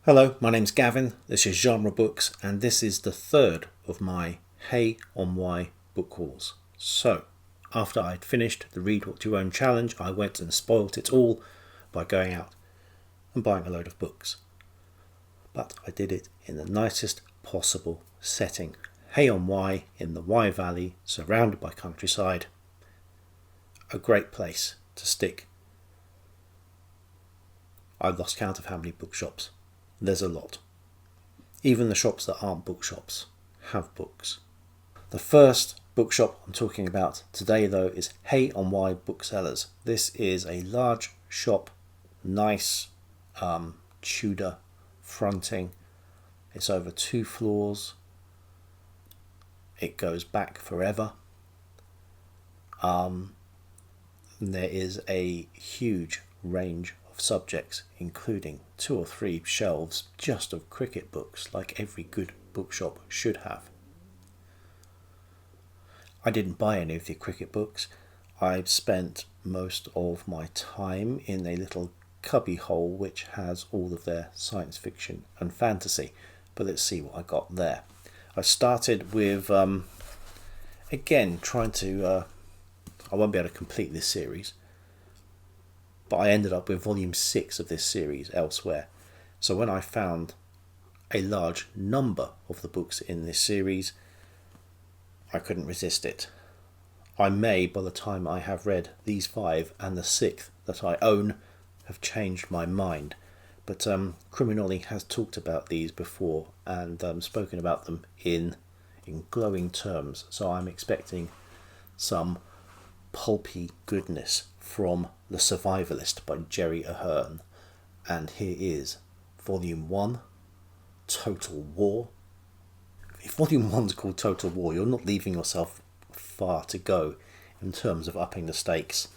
Hello, my name's Gavin, this is Genre Books, and this is the third of my Hay-On-Wye book hauls. So, after I'd finished the Read What You Own challenge, I went and spoilt it all by going out and buying a load of books. But I did it in the nicest possible setting. Hay-On-Wye in the Wye Valley, surrounded by countryside. A great place to stick. I've lost count of how many bookshops. There's a lot. Even the shops that aren't bookshops have books. The first bookshop I'm talking about today, though, is Hay-On-Wye Booksellers. This is a large shop, nice Tudor fronting. It's over 2 floors. It goes back forever. There is a huge range of subjects, including 2 or 3 shelves just of cricket books, like every good bookshop should have. I didn't buy any of the cricket books. I've spent most of my time in a little cubby hole which has all of their science fiction and fantasy, but let's see what I got there. I started with again trying to I won't be able to complete this series, but I ended up with volume 6 of this series elsewhere. So when I found a large number of the books in this series, I couldn't resist it. I may, by the time I have read these 5 and the 6th that I own, have changed my mind. But Criminoli has talked about these before and spoken about them in glowing terms. So I'm expecting some pulpy goodness from The Survivalist by Jerry Ahern. And here is Volume 1, Total War. If Volume 1's called Total War, you're not leaving yourself far to go in terms of upping the stakes.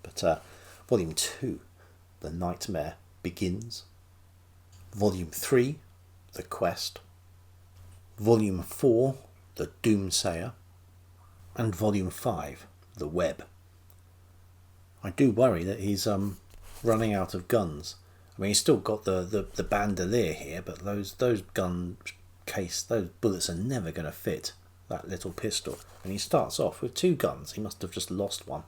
But Volume 2, The Nightmare Begins. Volume 3, The Quest. Volume 4, The Doomsayer. And Volume 5, The Web. I do worry that he's running out of guns. I mean, he's still got the bandolier here, but those gun case, those bullets are never going to fit that little pistol. And he starts off with 2 guns. He must have just lost one.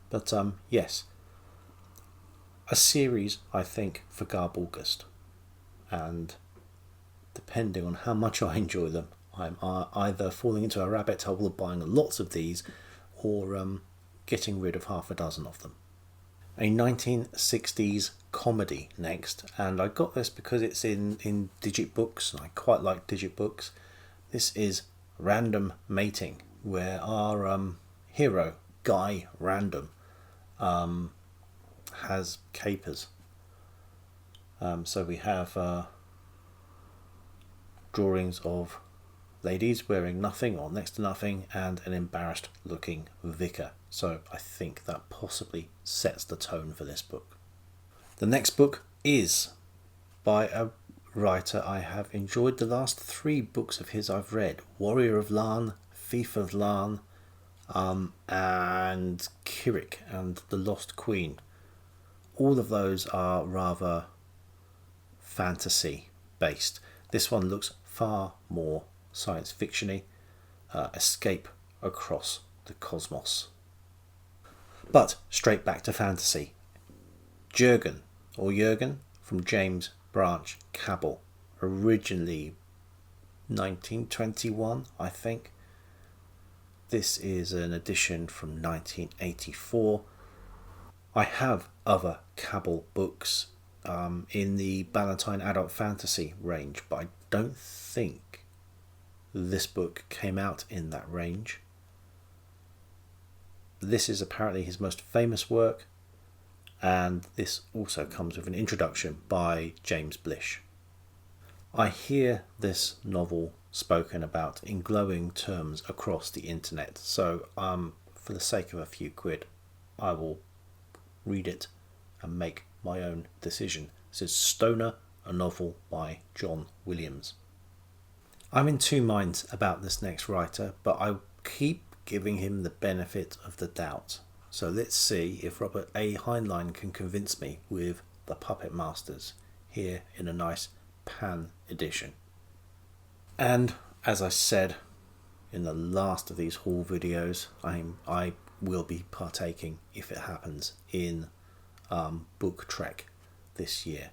But yes, a series, I think, for Garb August. And depending on how much I enjoy them, I'm either falling into a rabbit hole of buying lots of these or getting rid of half a dozen of them. A 1960s comedy next, and I got this because it's in Digit Books, and I quite like Digit Books. This is Random Mating, where our hero, Guy Random, has capers. So we have drawings of ladies wearing nothing or next to nothing and an embarrassed looking vicar. So I think that possibly sets the tone for this book. The next book is by a writer I have enjoyed the last 3 books of his I've read. Warrior of Larn, Thief of Larn, and Kirik and the Lost Queen. All of those are rather fantasy based. This one looks far more science fiction-y, escape across the cosmos. But straight back to fantasy. Jurgen from James Branch Cabell, originally 1921, I think. This is an edition from 1984. I have other Cabell books in the Ballantine Adult Fantasy range, but I don't think this book came out in that range. This is apparently his most famous work, and this also comes with an introduction by James Blish. I hear this novel spoken about in glowing terms across the internet, so for the sake of a few quid, I will read it and make my own decision. This is Stoner, a novel by John Williams. I'm in 2 minds about this next writer, but I keep giving him the benefit of the doubt. So let's see if Robert A. Heinlein can convince me with The Puppet Masters. here in a nice pan edition. And as I said in the last of these haul videos, I will be partaking, if it happens, in Book Trek this year.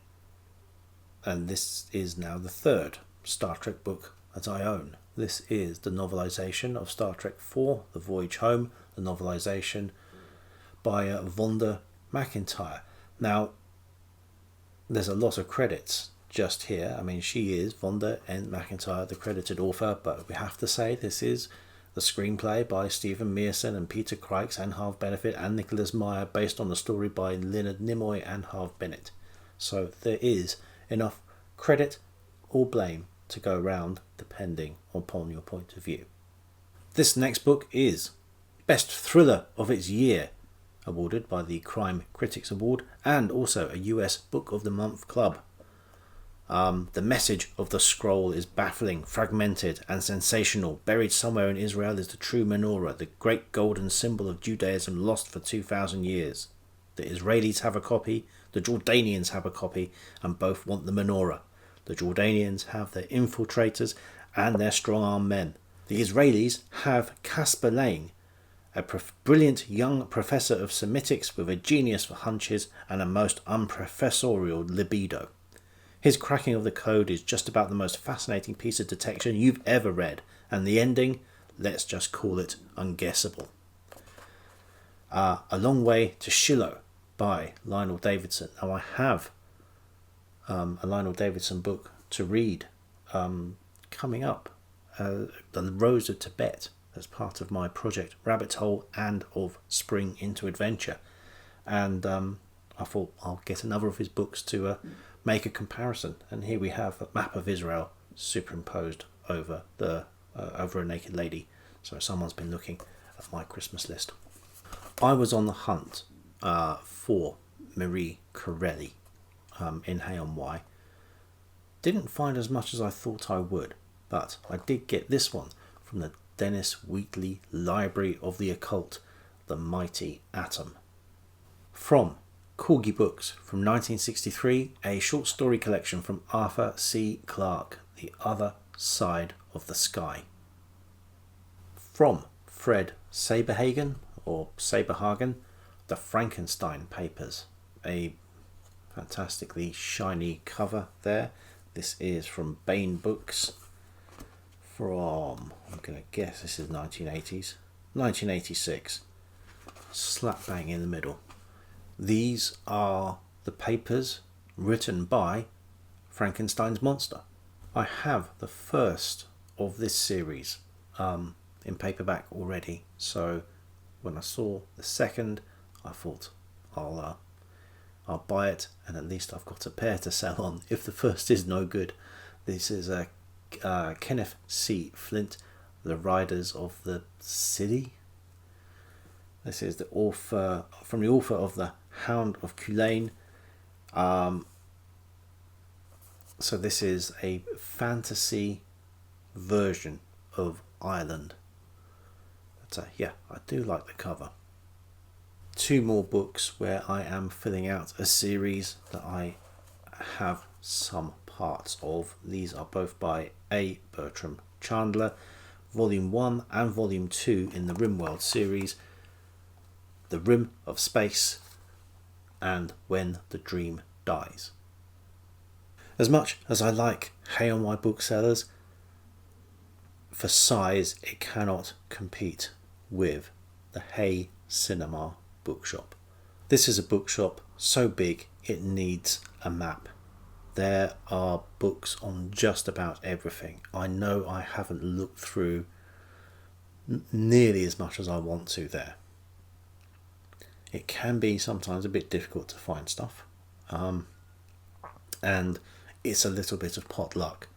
And this is now the third Star Trek book that I own. This is the novelisation of Star Trek IV, The Voyage Home, the novelisation by Vonda McIntyre. Now, there's a lot of credits just here. I mean, she is Vonda N. McIntyre, the credited author, but we have to say this is the screenplay by Stephen Mearson and Peter Crykes and Harve Benefit and Nicholas Meyer, based on the story by Leonard Nimoy and Harve Bennett. So there is enough credit or blame to go round depending upon your point of view. This next book is Best Thriller of its Year, awarded by the Crime Critics Award, and also a US Book of the Month Club. The message of the scroll is baffling, fragmented and sensational. Buried somewhere in Israel is the true menorah, the great golden symbol of Judaism lost for 2,000 years. The Israelis have a copy, the Jordanians have a copy, and both want the menorah. The Jordanians have their infiltrators and their strong-armed men. The Israelis have Casper Lane, a brilliant young professor of Semitics with a genius for hunches and a most unprofessorial libido. His cracking of the code is just about the most fascinating piece of detection you've ever read, and the ending, let's just call it unguessable. A Long Way to Shiloh by Lionel Davidson. Now, I have a Lionel Davidson book to read coming up, The Rose of Tibet, as part of my project Rabbit Hole and of Spring into Adventure. And I thought I'll get another of his books to make a comparison. And here we have a map of Israel superimposed over over a naked lady. So someone's been looking at my Christmas list. I was on the hunt for Marie Corelli in Hay-On-Wye. Didn't find as much as I thought I would, but I did get this one from the Dennis Wheatley Library of the Occult, The Mighty Atom. From Corgi Books from 1963, a short story collection from Arthur C. Clarke, The Other Side of the Sky. From Fred Saberhagen, or Saberhagen, The Frankenstein Papers, a fantastically shiny cover there. This is from Baen Books from, I'm going to guess this is 1980s, 1986, slap bang in the middle. These are the papers written by Frankenstein's monster. I have the first of this series in paperback already, so when I saw the second, I thought I'll buy it, and at least I've got a pair to sell on if the first is no good. This is Kenneth C. Flint, The Riders of the City. This is the author from the author of The Hound of Culane. So this is a fantasy version of Ireland. But yeah, I do like the cover. Two more books where I am filling out a series that I have some parts of. These are both by A. Bertram Chandler, Volume 1 and Volume 2 in the RimWorld series, The Rim of Space and When the Dream Dies. As much as I like Hay-On-Wye booksellers, for size it cannot compete with the Hay Cinema bookshop. This is a bookshop so big it needs a map. There are books on just about everything. I know I haven't looked through nearly as much as I want to there. It can be sometimes a bit difficult to find stuff, and it's a little bit of pot luck,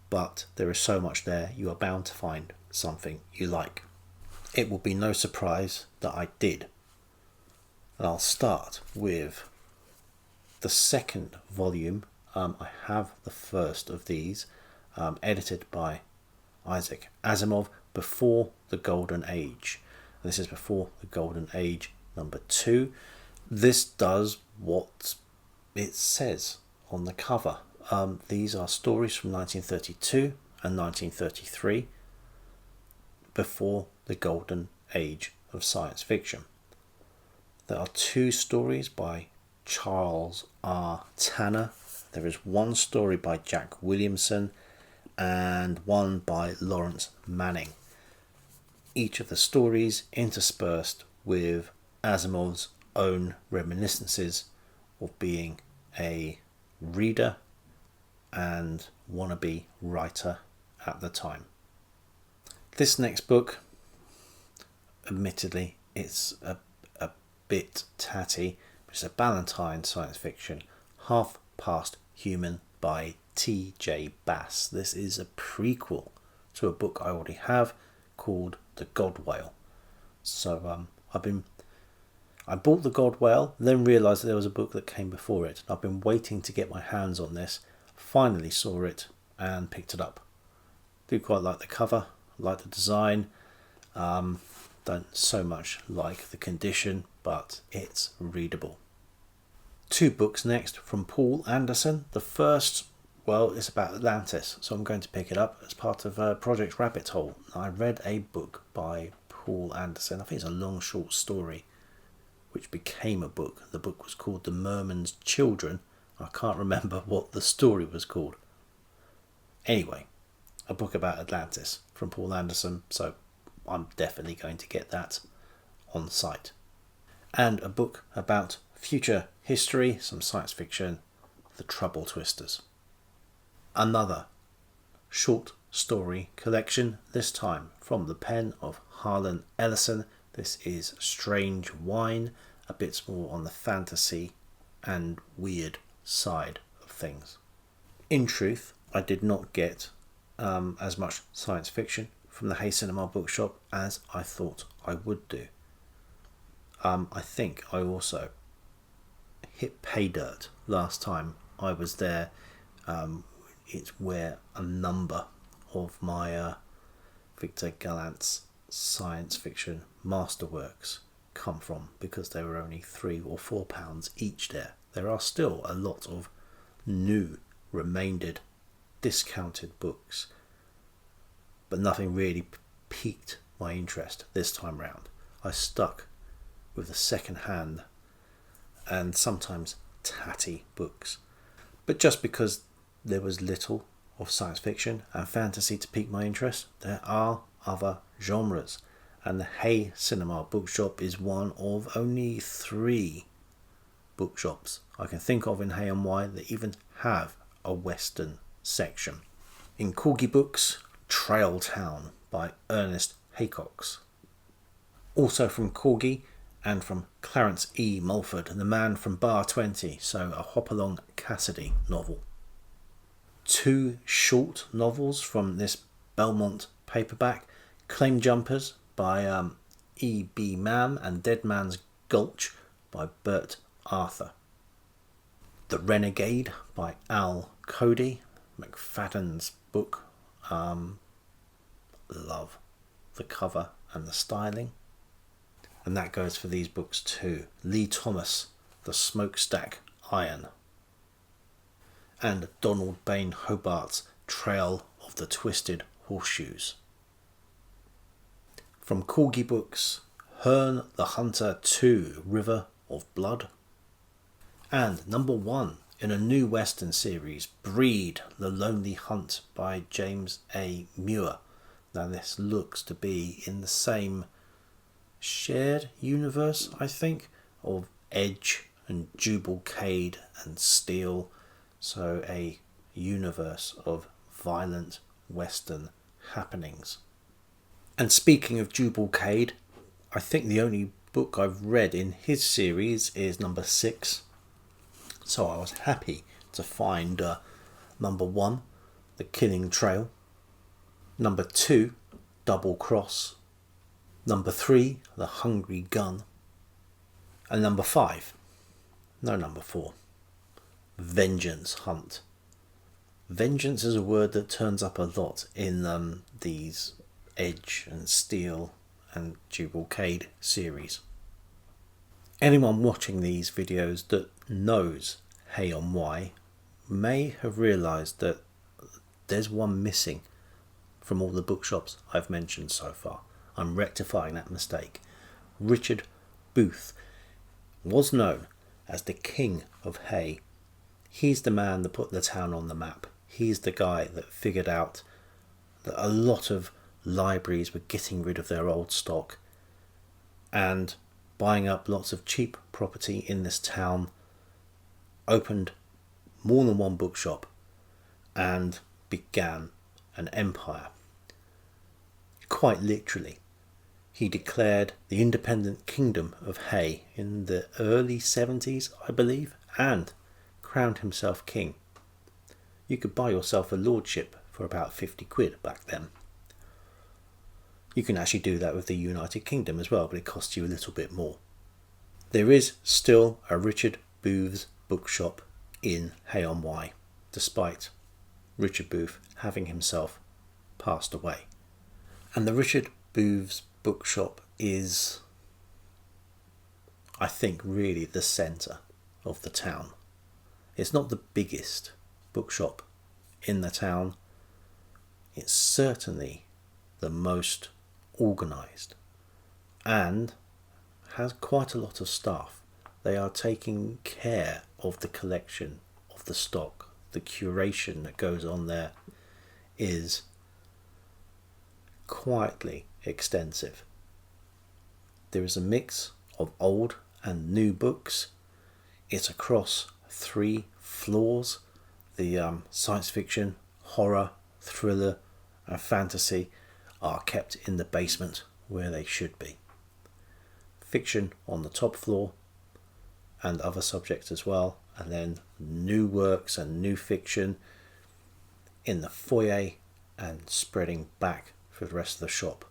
but there is so much there, you are bound to find something you like. It will be no surprise that I did. And I'll start with the second volume. I have the first of these, edited by Isaac Asimov, Before the Golden Age. This is Before the Golden Age number 2. This does what it says on the cover. These are stories from 1932 and 1933, before the golden age of science fiction. There are 2 stories by Charles R. Tanner. There is 1 story by Jack Williamson and 1 by Lawrence Manning. Each of the stories interspersed with Asimov's own reminiscences of being a reader and wannabe writer at the time. This next book, admittedly, it's a bit tatty, but it's a Ballantine science fiction, Half Past Human by T.J. Bass. This is a prequel to a book I already have called The God Whale. So I bought The God Whale, then realised that there was a book that came before it. I've been waiting to get my hands on this, finally saw it and picked it up. Do quite like the cover, like the design, don't so much like the condition, but it's readable. 2 books next from Paul Anderson. The first, well, it's about Atlantis, so I'm going to pick it up as part of Project Rabbit Hole. I read a book by Paul Anderson, I think it's a long short story, which became a book. The book was called The Merman's Children. I can't remember what the story was called. Anyway, a book about Atlantis from Paul Anderson, so I'm definitely going to get that on site. And a book about future history, some science fiction, The Trouble Twisters. Another short story collection, this time from the pen of Harlan Ellison. This is Strange Wine, a bit more on the fantasy and weird side of things. In truth, I did not get as much science fiction from the Hay Cinema bookshop as I thought I would do. I think I also hit pay dirt last time I was there. It's where a number of my Victor Gallant's science fiction masterworks come from, because they were only £3 or £4 each there. There are still a lot of new, remaindered, discounted books, but nothing really piqued my interest this time round. I stuck with the second-hand and sometimes tatty books. But just because there was little of science fiction and fantasy to pique my interest, there are other genres, and the Hay Cinema bookshop is one of only 3 bookshops I can think of in Hay-On-Wye that even have a Western section. In Corgi Books, Trail Town by Ernest Haycox. Also from Corgi and from Clarence E. Mulford, The Man from Bar 20, so a Hopalong Cassidy novel. 2 short novels from this Belmont paperback, Claim Jumpers by E.B. Mann and Dead Man's Gulch by Bert Arthur. The Renegade by Al Cody, McFadden's book. Love the cover and the styling. And that goes for these books too. Lee Thomas, The Smokestack Iron. And Donald Bain Hobart's Trail of the Twisted Horseshoes. From Corgi Books, Herne the Hunter 2, River of Blood. And number 1 in a new Western series, Breed, The Lonely Hunt by James A. Muir. Now this looks to be in the same shared universe, I think, of Edge and Jubalcade and Steel. So a universe of violent Western happenings. And speaking of Jubalcade, I think the only book I've read in his series is number 6. So I was happy to find number 1, The Killing Trail. Number 2, Double Cross. Number 3, The Hungry Gun. And number 5, no, number 4, Vengeance Hunt. Vengeance is a word that turns up a lot in these Edge and Steel and Jubalcade series. Anyone watching these videos that knows Hay-On-Wye may have realised that there's one missing from all the bookshops I've mentioned so far. I'm rectifying that mistake. Richard Booth was known as the King of Hay. He's the man that put the town on the map. He's the guy that figured out that a lot of libraries were getting rid of their old stock and buying up lots of cheap property in this town, opened more than one bookshop and began an empire. Quite literally, he declared the independent kingdom of Hay in the early 70s, I believe, and crowned himself king. You could buy yourself a lordship for about 50 quid back then. You can actually do that with the United Kingdom as well, but it costs you a little bit more. There is still a Richard Booth's bookshop in Hay-On-Wye, despite Richard Booth having himself passed away. And the Richard Booth's bookshop is, I think, really the centre of the town. It's not the biggest bookshop in the town. It's certainly the most organised and has quite a lot of staff. They are taking care of the collection of the stock. The curation that goes on there is quietly extensive. There is a mix of old and new books. It's across 3 floors. The science fiction, horror, thriller and fantasy are kept in the basement where they should be. Fiction on the top floor and other subjects as well, and then new works and new fiction in the foyer and spreading back for the rest of the shop.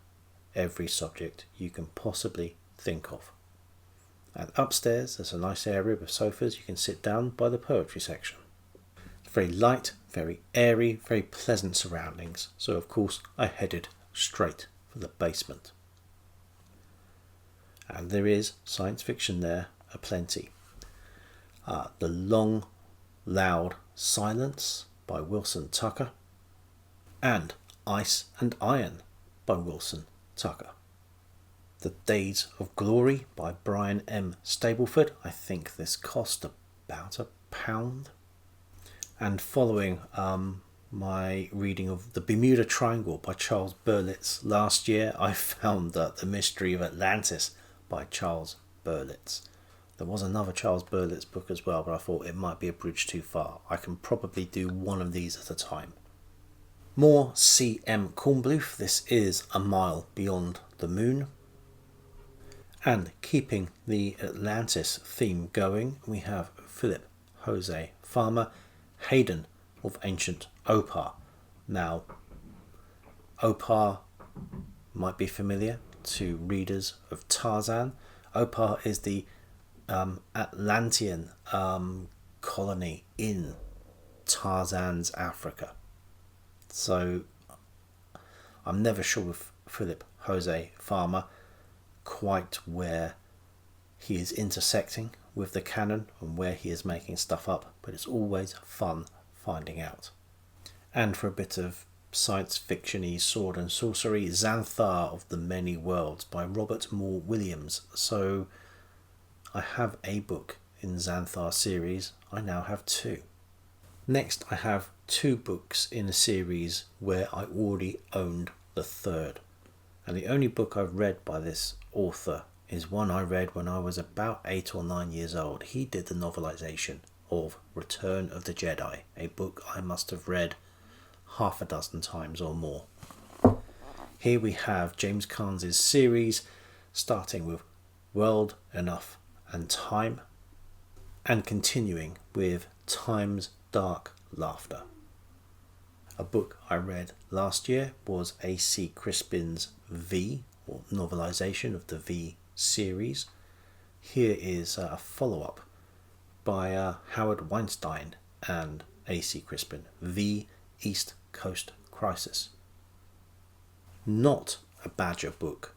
Every subject you can possibly think of. And upstairs there's a nice area with sofas. You can sit down by the poetry section. It's very light, very airy, very pleasant surroundings. So of course I headed straight for the basement. And there is science fiction there aplenty. The Long, Loud Silence by Wilson Tucker and Ice and Iron by Wilson Tucker. The Days of Glory by Brian M. Stableford. I think this cost about £1. And following my reading of The Bermuda Triangle by Charles Berlitz last year, I found that The Mystery of Atlantis by Charles Berlitz. There was another Charles Berlitz book as well, but I thought it might be a bridge too far. I can probably do one of these at a time. More C.M. Kornbluth. This is A Mile Beyond the Moon. And keeping the Atlantis theme going, we have Philip Jose Farmer, Hayden of Ancient Opar. Now, Opar might be familiar to readers of Tarzan. Opar is the Atlantean colony in Tarzan's Africa. So I'm never sure with Philip Jose Farmer quite where he is intersecting with the canon and where he is making stuff up, but it's always fun finding out. And for a bit of science fiction-y sword and sorcery, Xanthar of the Many Worlds by Robert Moore Williams. So I have a book in Xanthar series. I now have 2. Next I have 2 books in a series where I already owned the 3rd. And the only book I've read by this author is one I read when I was about 8 or 9 years old. He did the novelization of Return of the Jedi, a book I must have read half a dozen times or more. Here we have James Carnes' series, starting with World, Enough and Time, and continuing with Time's Dark Laughter. A book I read last year was A.C. Crispin's V, or novelization of the V series. Here is a follow-up by Howard Weinstein and A.C. Crispin, V, East Coast Crisis. Not a Badger book,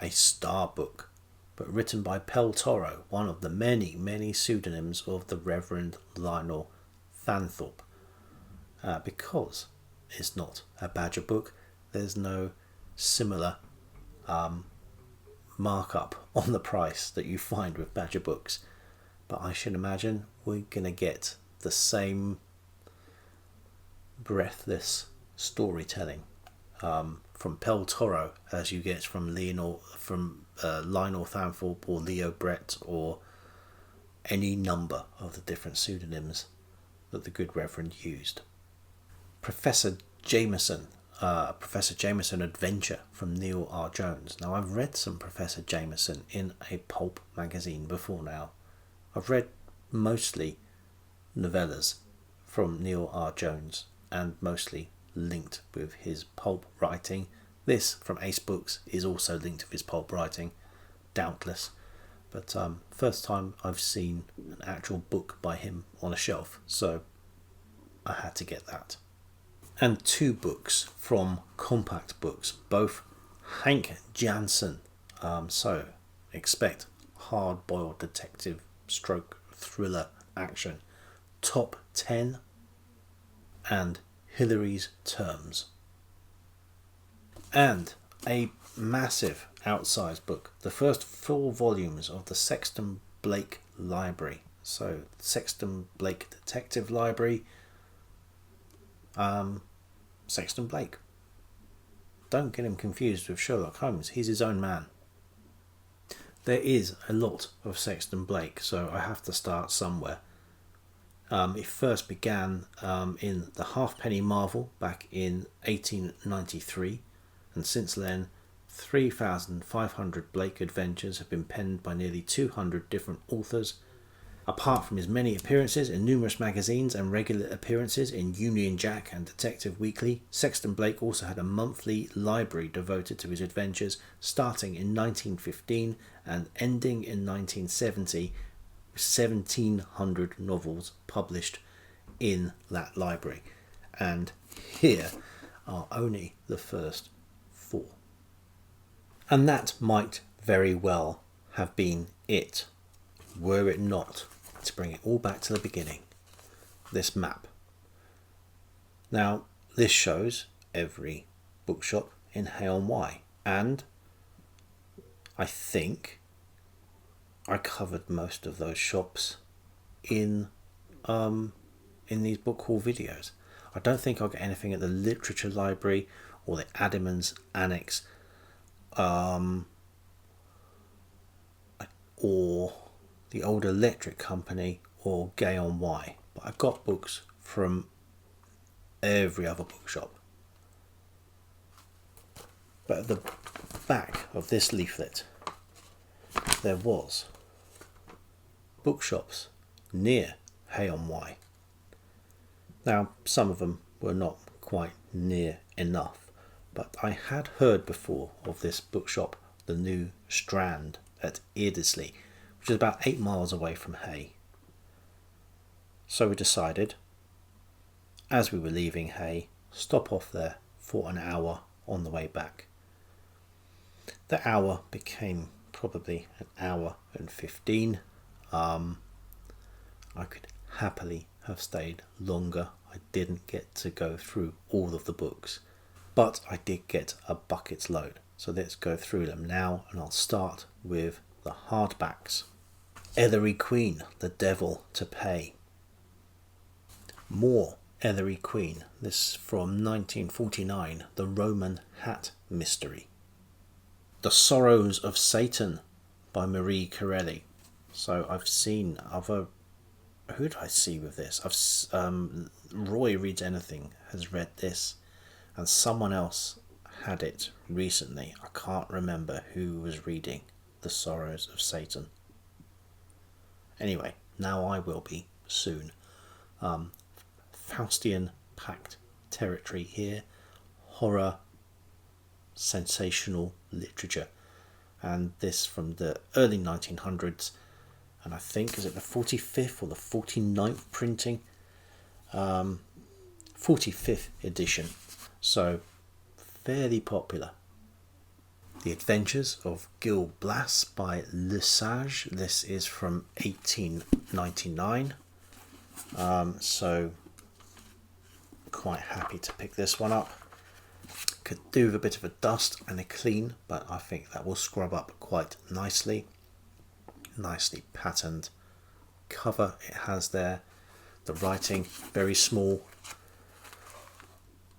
a Star book, but written by Pel Toro, one of the many, many pseudonyms of the Reverend Lionel Fanthorpe. Because it's not a Badger book, there's no similar markup on the price that you find with Badger books. But I should imagine we're going to get the same breathless storytelling from Pel Toro as you get from Lionel Fanthorpe or Leo Brett or any number of the different pseudonyms that the good Reverend used. Professor Jameson Adventure from Neil R. Jones. Now, I've read some Professor Jameson in a pulp magazine before now. I've read mostly novellas from Neil R. Jones and mostly linked with his pulp writing. This from Ace Books is also linked with his pulp writing, doubtless. But first time I've seen an actual book by him on a shelf, so I had to get that. And 2 books from Compact Books, both Hank Janssen. So expect hard-boiled detective stroke thriller action. Top 10 and Hillary's Terms. And a massive outsized book, the first 4 volumes of the Sexton Blake Library. So Sexton Blake Detective Library. Sexton Blake. Don't get him confused with Sherlock Holmes. He's his own man. There is a lot of Sexton Blake, so I have to start somewhere. It first began in the Halfpenny Marvel back in 1893, and since then 3,500 Blake adventures have been penned by nearly 200 different authors. Apart from his many appearances in numerous magazines and regular appearances in Union Jack and Detective Weekly, Sexton Blake also had a monthly library devoted to his adventures, starting in 1915 and ending in 1970, with 1,700 novels published in that library. And here are only the first 4. And that might very well have been it, were it not, to bring it all back to the beginning, this map. Now, this shows every bookshop in Hay-On-Wye, and I think I covered most of those shops in these book haul videos. I don't think I'll get anything at the Literature Library or the Adamans Annex, or the Old Electric Company or Hay-On-Wye, but I've got books from every other bookshop. But at the back of this leaflet there was bookshops near Hay-On-Wye. Now, some of them were not quite near enough, but I had heard before of this bookshop, the New Strand at Eardisley, which is about 8 miles away from Hay. So we decided, as we were leaving Hay, stop off there for an hour on the way back. The hour became probably an hour and 15. I could happily have stayed longer. I didn't get to go through all of the books, but I did get a bucket's load. So let's go through them now, and I'll start with the hardbacks. Ellery Queen, The Devil to Pay. More Ellery Queen, this from 1949, The Roman Hat Mystery. The Sorrows of Satan by Marie Corelli. So I've seen other... Who did I see with this? Roy Reads Anything has read this, and someone else had it recently. I can't remember who was reading The Sorrows of Satan. Anyway, now I will be soon. Faustian packed territory here. Horror, sensational literature. And this from the early 1900s. And I think, is it the 45th or the 49th printing? 45th edition. So, fairly popular. The Adventures of Gil Blas by Le Sage. This is from 1899. So quite happy to pick this one up. Could do with a bit of a dust and a clean, but I think that will scrub up quite nicely. Nicely patterned cover it has there. The writing very small,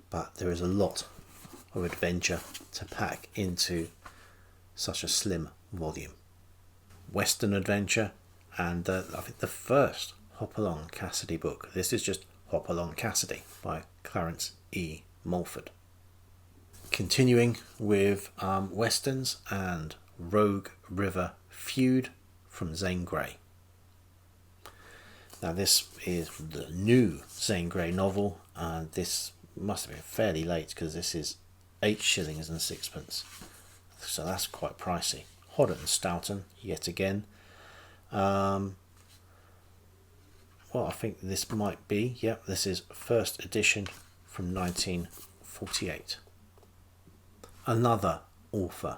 but there is a lot of adventure to pack into such a slim volume. Western adventure, and I think the first Hopalong Cassidy book. This is just Hopalong Cassidy by Clarence E. Mulford. Continuing with Westerns and Rogue River Feud from Zane Grey. Now this is the new Zane Grey novel, and this must have been fairly late because this is 8 shillings and sixpence. So that's quite pricey. Hodder and Stoughton, yet again. Well, I think this might be, yep, this is first edition from 1948. Another author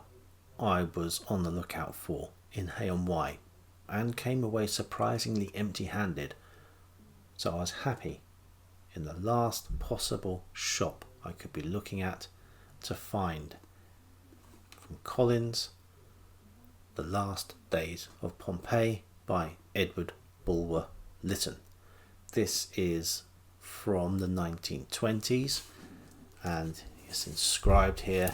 I was on the lookout for in Hay-On-Wye, and came away surprisingly empty-handed. So I was happy in the last possible shop I could be looking at to find from Collins The Last Days of Pompeii by Edward Bulwer Lytton. This is from the 1920s, and it's inscribed here,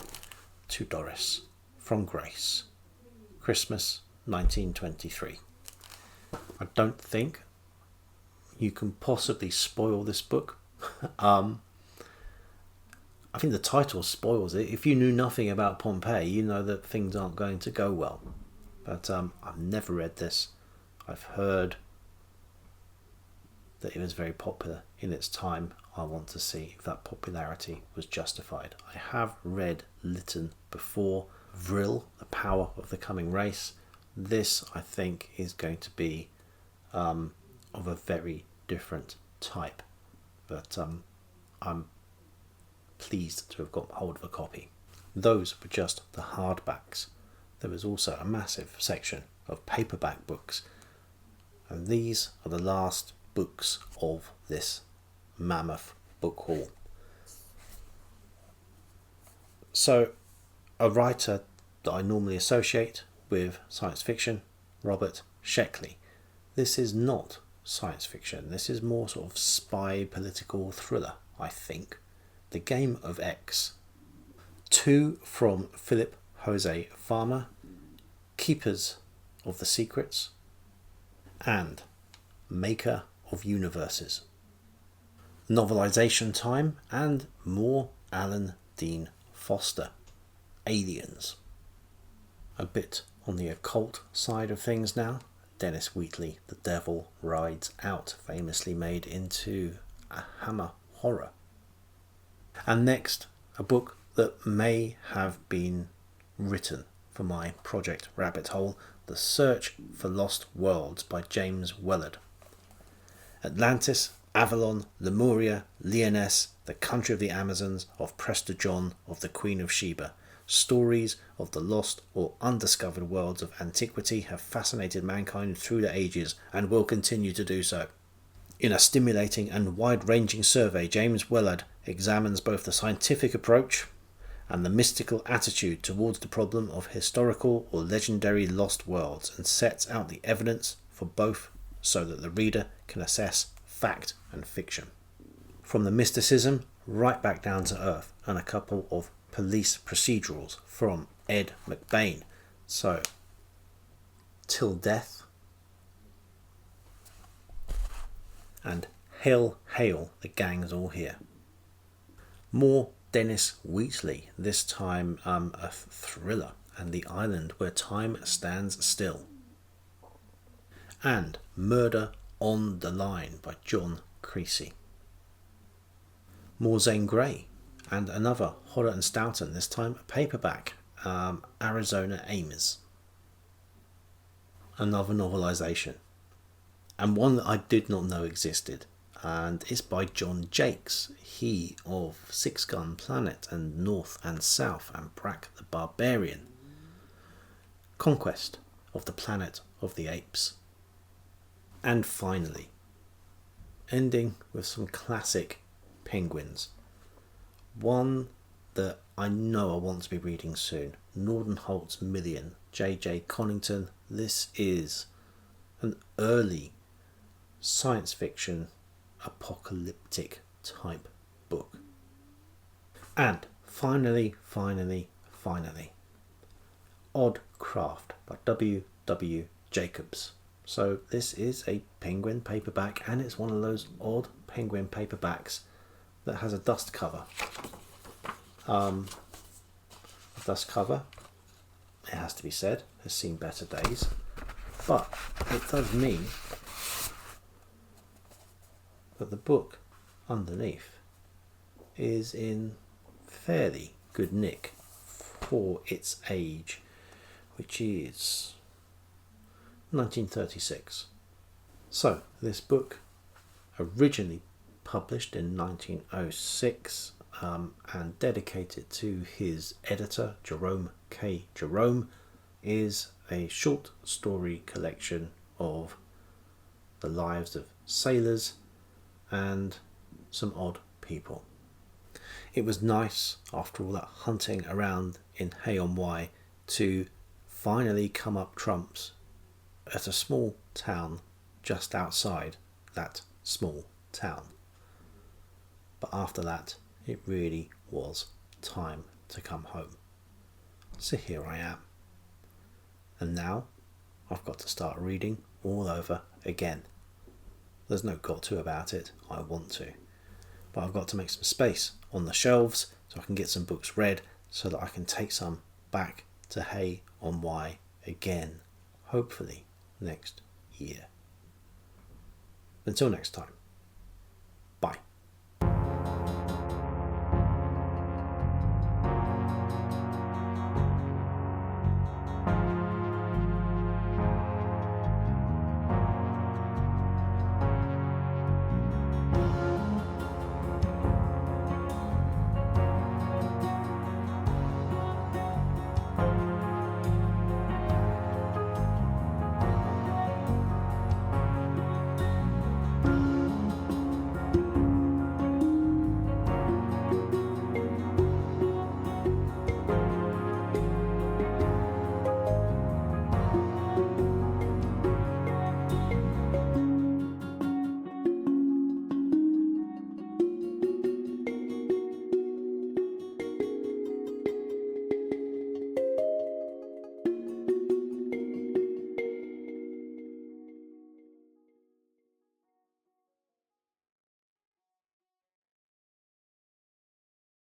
to Doris from Grace, Christmas 1923. I don't think you can possibly spoil this book. I think the title spoils it. If you knew nothing about Pompeii, you know that things aren't going to go well. But I've never read this. I've heard that it was very popular in its time. I want to see if that popularity was justified. I have read Lytton before. Vril, The Power of the Coming Race. This, I think, is going to be of a very different type. But I'm pleased to have got hold of a copy. Those were just the hardbacks. There was also a massive section of paperback books. And these are the last books of this mammoth book haul. So, a writer that I normally associate with science fiction, Robert Sheckley. This is not science fiction. This is more sort of spy political thriller, I think. The Game of X. 2 from Philip Jose Farmer, Keepers of the Secrets, and Maker of Universes. Novelisation time, and more Alan Dean Foster. Aliens. A bit on the occult side of things now. Dennis Wheatley, The Devil Rides Out, famously made into a Hammer horror. And next, a book that may have been written for my Project Rabbit Hole, The Search for Lost Worlds by James Wellard. Atlantis, Avalon, Lemuria, Lyonesse, the country of the Amazons, of Prester John, of the Queen of Sheba. Stories of the lost or undiscovered worlds of antiquity have fascinated mankind through the ages and will continue to do so. In a stimulating and wide-ranging survey, James Wellard examines both the scientific approach and the mystical attitude towards the problem of historical or legendary lost worlds, and sets out the evidence for both so that the reader can assess fact and fiction. From the mysticism right back down to earth, and a couple of police procedurals from Ed McBain. So, Till Death and Hail, Hail, the Gang's All Here. More Dennis Wheatley, this time a thriller, and The Island Where Time Stands Still. And Murder on the Line by John Creasy. More Zane Grey, and another Hodder and Stoughton, this time a paperback, Arizona Ames. Another novelisation, and one that I did not know existed, and it's by John Jakes, he of Six Gun Planet and North and South and Brack the Barbarian. Conquest of the Planet of the Apes. And finally, ending with some classic penguins. One that I know I want to be reading soon, Nordenholt's Million, J.J. Connington. This is an early science fiction apocalyptic type book. And finally, Odd Craft by W. Jacobs. So this is a penguin paperback, and it's one of those odd penguin paperbacks that has a dust cover. The dust cover, it has to be said, has seen better days, but it does mean that the book underneath is in fairly good nick for its age, which is 1936. So this book, originally published in 1906 and dedicated to his editor Jerome K. Jerome, is a short story collection of the lives of sailors and some odd people. It was nice, after all that hunting around in Hay-On-Wye, to finally come up trumps at a small town just outside that small town. But after that, it really was time to come home. So here I am. And now I've got to start reading all over again. There's no got to about it, I want to. But I've got to make some space on the shelves so I can get some books read, so that I can take some back to Hay-On-Wye again, hopefully next year. Until next time.